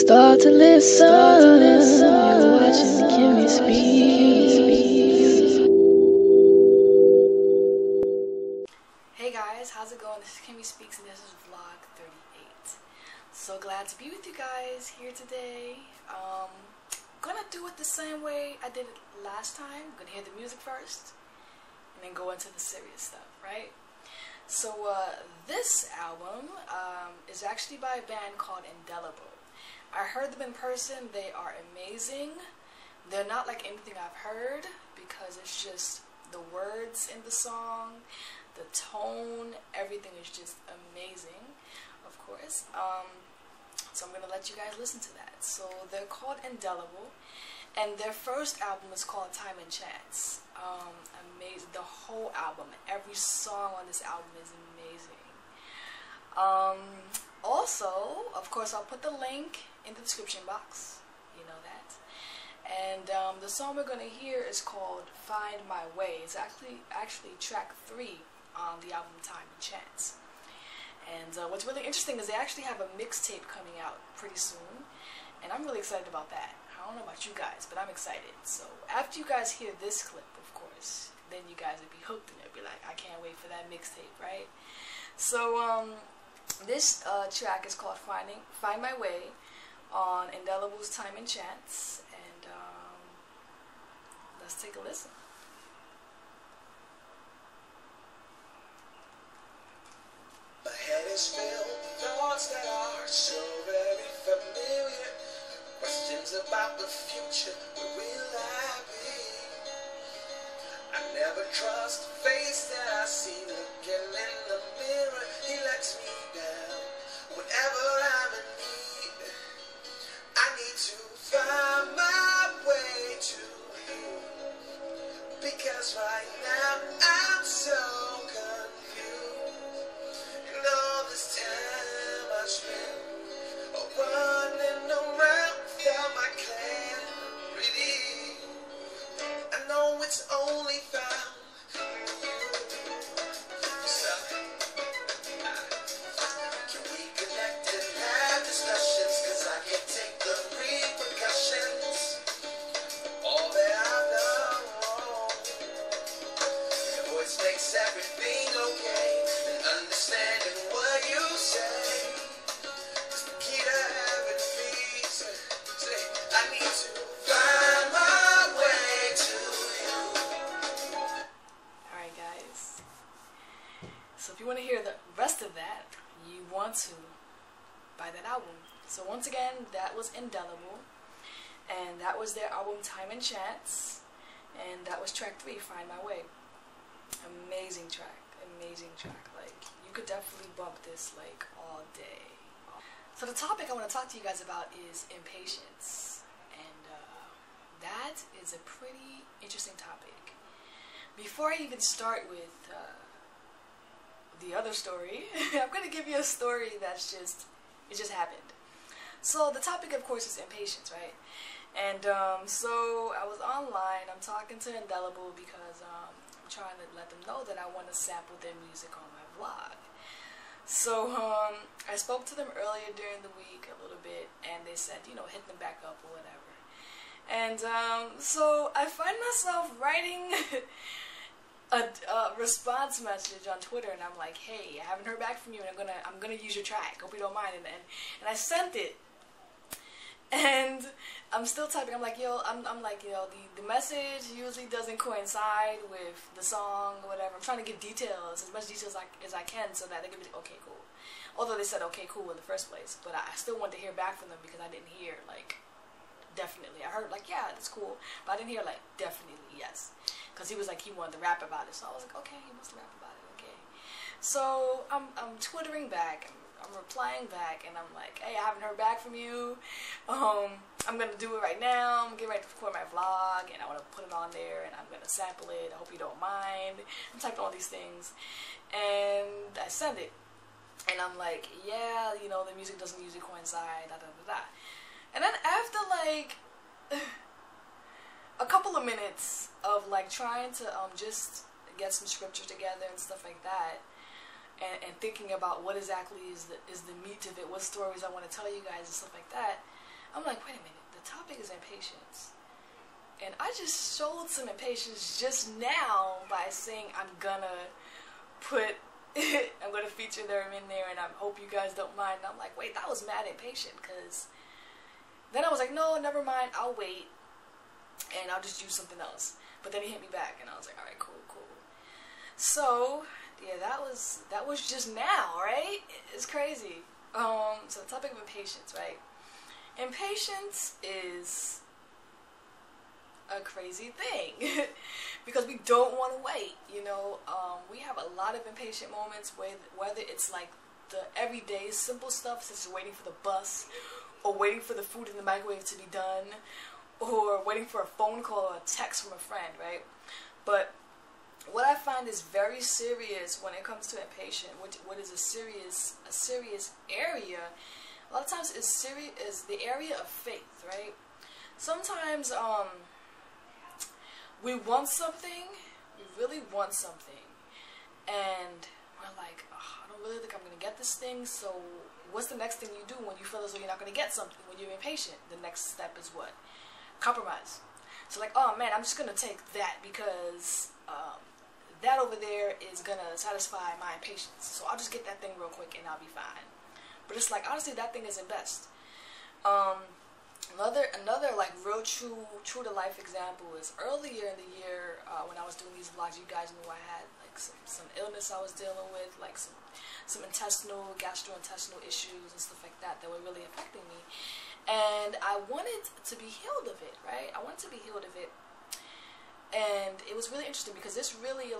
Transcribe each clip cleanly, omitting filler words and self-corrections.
Start to listen. You're watching Kimmy Speaks. Hey guys, how's it going? This is Kimmy Speaks and this is vlog 38. So glad to be with you guys here today. Gonna do it the same way I did it last time. Gonna hear the music first and then go into the serious stuff, right? So this album is actually by a band called Ndelible. I heard them in person. They are amazing. They're not like anything I've heard because it's just the words in the song, the tone, everything is just amazing, of course. So I'm gonna let you guys listen to that. So they're called Ndelible, and their first album is called Time and Chance. Amazing. The whole album, every song on this album is amazing. Also, of course, I'll put the link in the description box. You know that. And the song we're gonna hear is called "Find My Way." It's actually track 3 on the album Time and Chance. And what's really interesting is they actually have a mixtape coming out pretty soon, and I'm really excited about that. I don't know about you guys, but I'm excited. So after you guys hear this clip, of course, then you guys will be hooked and you'll be like, I can't wait for that mixtape, right? So this track is called Find My Way on Ndelible's Time and Chance, and let's take a listen. My head is filled with thoughts that are so very familiar. Questions about the future, where will I be? I never trust the face that I see looking in the mirror. He lets me down whenever I'm in need. I need to find my way to you, because right now I'm so confused. And all this time I spent running around without my clarity. I know it's only found in you. So, can we connect and have discussions? 'Cause I can't take the repercussions. All that I've done wrong. Your voice makes everything okay, and understanding what you say is the key to having peace. Say, I need to find my way to you. Alright guys, so if you want to hear the rest of that, you want to buy that album. So once again, that was Ndelible, and that was their album Time and Chance, and that was track 3, Find My Way. Amazing track, like you could definitely bump this like all day. So the topic I want to talk to you guys about is impatience, and that is a pretty interesting topic. Before I even start with the other story, I'm going to give you a story that's it just happened. So the topic, of course, is impatience, right? And so I was online, I'm talking to Ndelible because I'm trying to let them know that I want to sample their music on my vlog. So I spoke to them earlier during the week a little bit, and they said, you know, hit them back up or whatever. And so I find myself writing a response message on Twitter, and I'm like, hey, I haven't heard back from you, and I'm gonna use your track. Hope you don't mind. And I sent it, and I'm still typing. I'm like, yo, I'm like, you know, the message usually doesn't coincide with the song or whatever. I'm trying to give details, as much details as I can, so that they can be okay, cool. Although they said okay, cool in the first place, but I still wanted to hear back from them because I didn't hear like definitely. I heard like, yeah, that's cool, but I didn't hear like definitely yes, because he was like, he wanted to rap about it. So I was like, okay, he wants to rap about it, okay. So I'm twittering back, I'm replying back, and I'm like, hey, I haven't heard back from you. I'm gonna do it right now. I'm getting ready to record my vlog, and I want to put it on there, and I'm gonna sample it. I hope you don't mind. I'm typing all these things, and I send it, and I'm like, yeah, you know, the music doesn't usually coincide, da da da da. And then after like a couple of minutes of like trying to just get some scripture together and stuff like that, and thinking about what exactly is the meat of it, what stories I want to tell you guys and stuff like that, I'm like, wait a minute, the topic is impatience. And I just showed some impatience just now by saying I'm gonna feature them in there, and I hope you guys don't mind. And I'm like, wait, that was mad impatient, because then I was like, no, never mind, I'll wait, and I'll just use something else. But then he hit me back, and I was like, alright, cool. So, yeah, that was just now, right? It's crazy. So the topic of impatience, right? Impatience is a crazy thing because we don't want to wait, you know. We have a lot of impatient moments, whether it's like the everyday simple stuff such as waiting for the bus, or waiting for the food in the microwave to be done, or waiting for a phone call or a text from a friend, right? But what I find is very serious when it comes to impatience, what is a serious area, a lot of times is the area of faith, right? Sometimes we want something, we really want something, and we're like, oh, I don't really think I'm going to get this thing, so what's the next thing you do when you feel as though you're not going to get something, when you're impatient? The next step is what? Compromise. So like, oh man, I'm just going to take that because that over there is going to satisfy my impatience, so I'll just get that thing real quick and I'll be fine. But it's like, honestly, that thing isn't best. Another like real true to life example is earlier in the year when I was doing these vlogs. You guys knew I had like some illness I was dealing with, like some gastrointestinal issues and stuff like that were really affecting me, and I wanted to be healed of it, right? I wanted to be healed of it, and it was really interesting because this really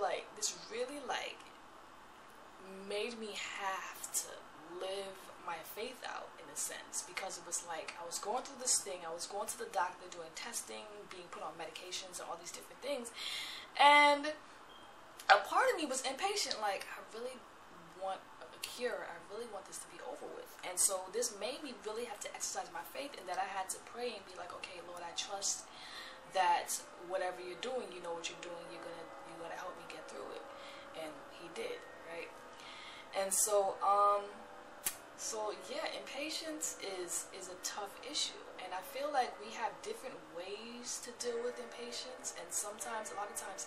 made me have to live my faith out in a sense, because it was like I was going through this thing, I was going to the doctor, doing testing, being put on medications and all these different things, and a part of me was impatient, like I really want a cure, I really want this to be over with. And so this made me really have to exercise my faith, and that I had to pray and be like, okay, Lord, I trust that whatever you're doing, you know what you're doing, you're gonna help me get through it. And he did, right? And so yeah, impatience is a tough issue, and I feel like we have different ways to deal with impatience, and sometimes, a lot of times,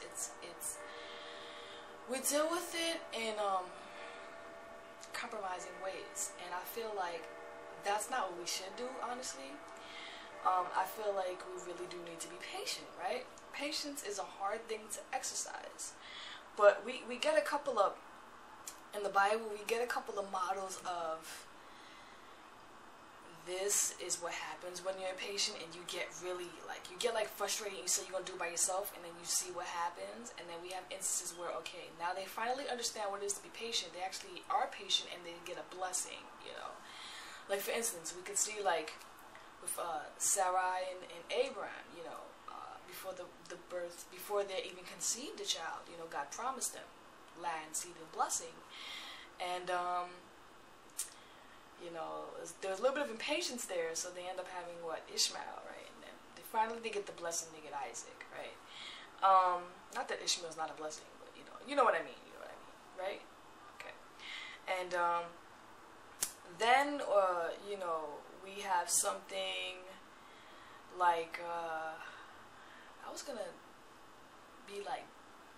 we deal with it in compromising ways, and I feel like that's not what we should do, honestly. I feel like we really do need to be patient, right? Patience is a hard thing to exercise, but we get a couple of, in the Bible, we get a couple of models of this is what happens when you're impatient and you get really frustrated, and you say you're gonna do it by yourself, and then you see what happens. And then we have instances where, okay, now they finally understand what it is to be patient, they actually are patient and they get a blessing, you know. Like for instance, we could see like with Sarai and Abraham, you know, before before they even conceived a child, you know, God promised them land, seed, and blessing. And you know, there's a little bit of impatience there, so they end up having what? Ishmael, right? And then they get the blessing, they get Isaac, right? Not that Ishmael's not a blessing, but you know what I mean, right? Okay. And then you know, we have something like I was gonna be like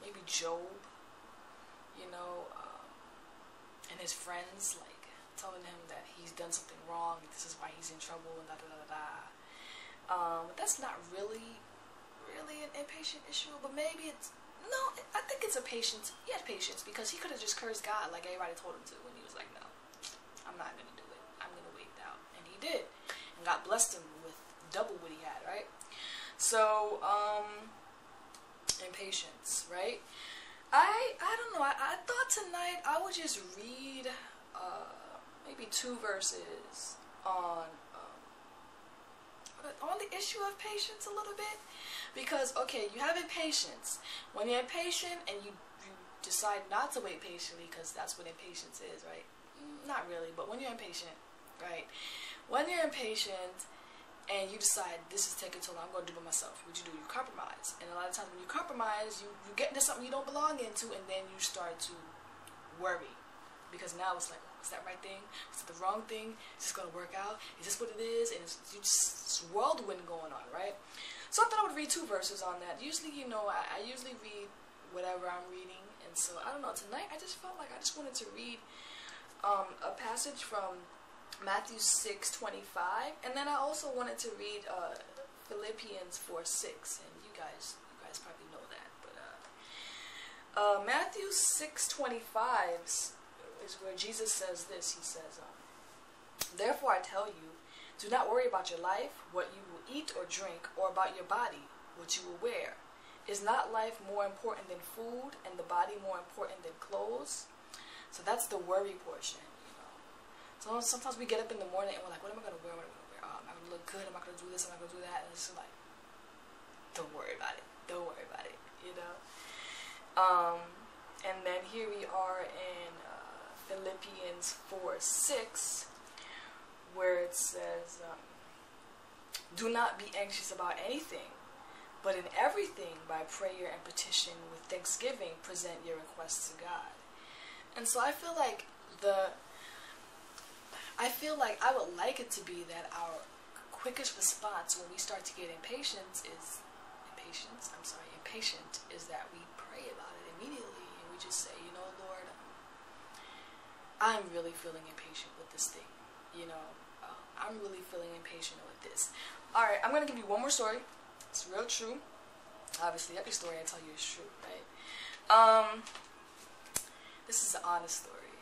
maybe Job, you know, and his friends like telling him that he's done something wrong, this is why he's in trouble, and that's not really an impatient issue, but maybe it's, no, I think it's a patience. He had patience because he could have just cursed God like everybody told him to, and he was like, no, I'm not gonna do it, I'm gonna wait it out, and he did, and God blessed him with double what he had, right? So impatience, right? I don't know, I thought tonight I would just read maybe 2 verses on the issue of patience a little bit, because okay, you have impatience. When you're impatient and you decide not to wait patiently, because that's what impatience is, right? Not really, but when you're impatient, right? When you're impatient and you decide this is taking too long, I'm going to do it myself, what you do? You compromise. And a lot of times when you compromise, you get into something you don't belong into, and then you start to worry, because now it's like, Is that right thing? Is it the wrong thing? Is this going to work out? Is this what it is? And it's just this whirlwind going on, right? So I thought I would read 2 verses on that. Usually, you know, I usually read whatever I'm reading. And so, I don't know, tonight I just felt like I just wanted to read a passage from Matthew 6:25. And then I also wanted to read Philippians 4:6. And you guys probably know that. But Matthew 6:25 is where Jesus says this. He says, "Therefore I tell you, do not worry about your life, what you will eat or drink, or about your body, what you will wear. Is not life more important than food, and the body more important than clothes?" So that's the worry portion, you know. So sometimes we get up in the morning and we're like, what am I going to wear? What am I going to wear? Am I going to look good? Am I going to do this? Am I going to do that? And it's just like, don't worry about it. Don't worry about it, you know. And then here we are in Philippians 4:6, where it says, "Do not be anxious about anything, but in everything by prayer and petition with thanksgiving present your requests to God." And so I feel like I would like it to be that our quickest response when we start to get impatient is that we pray about it immediately, and we just say, you know, Lord, I'm really feeling impatient with this thing, you know, I'm really feeling impatient with this. Alright, I'm going to give you one more story. It's real true. Obviously, every story I tell you is true, right? This is an honest story.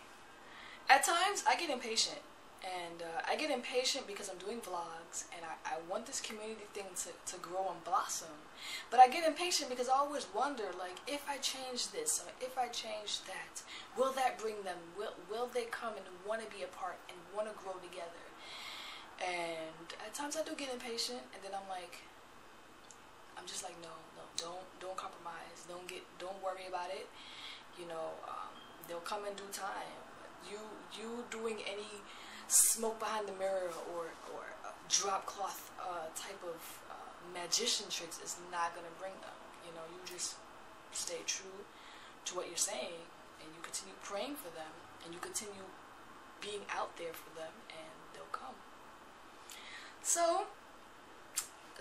At times, I get impatient. And I get impatient because I'm doing vlogs, and I want this community thing to grow and blossom. But I get impatient because I always wonder, like, if I change this, or if I change that, will that bring them, will they come and want to be a part and want to grow together? And at times I do get impatient, and then I'm just like, no, don't compromise, don't worry about it. You know, they'll come in due time. You doing any smoke behind the mirror or drop cloth type of magician tricks is not going to bring them. You know, you just stay true to what you're saying, and you continue praying for them, and you continue being out there for them, and they'll come. So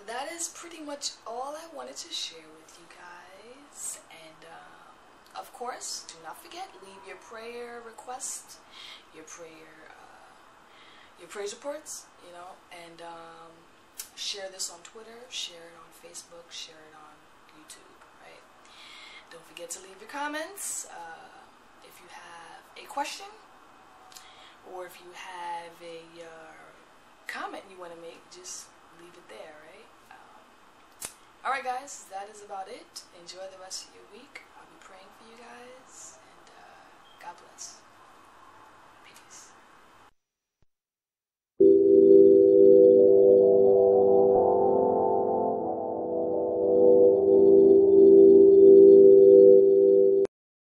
that is pretty much all I wanted to share with you guys. And of course, do not forget, leave your prayer requests, your praise reports, you know, and share this on Twitter, share it on Facebook, share it on YouTube, right? Don't forget to leave your comments. If you have a question, or if you have a comment you want to make, just leave it there, right? Alright guys, that is about it. Enjoy the rest of your week. I'll be praying for you guys, and God bless.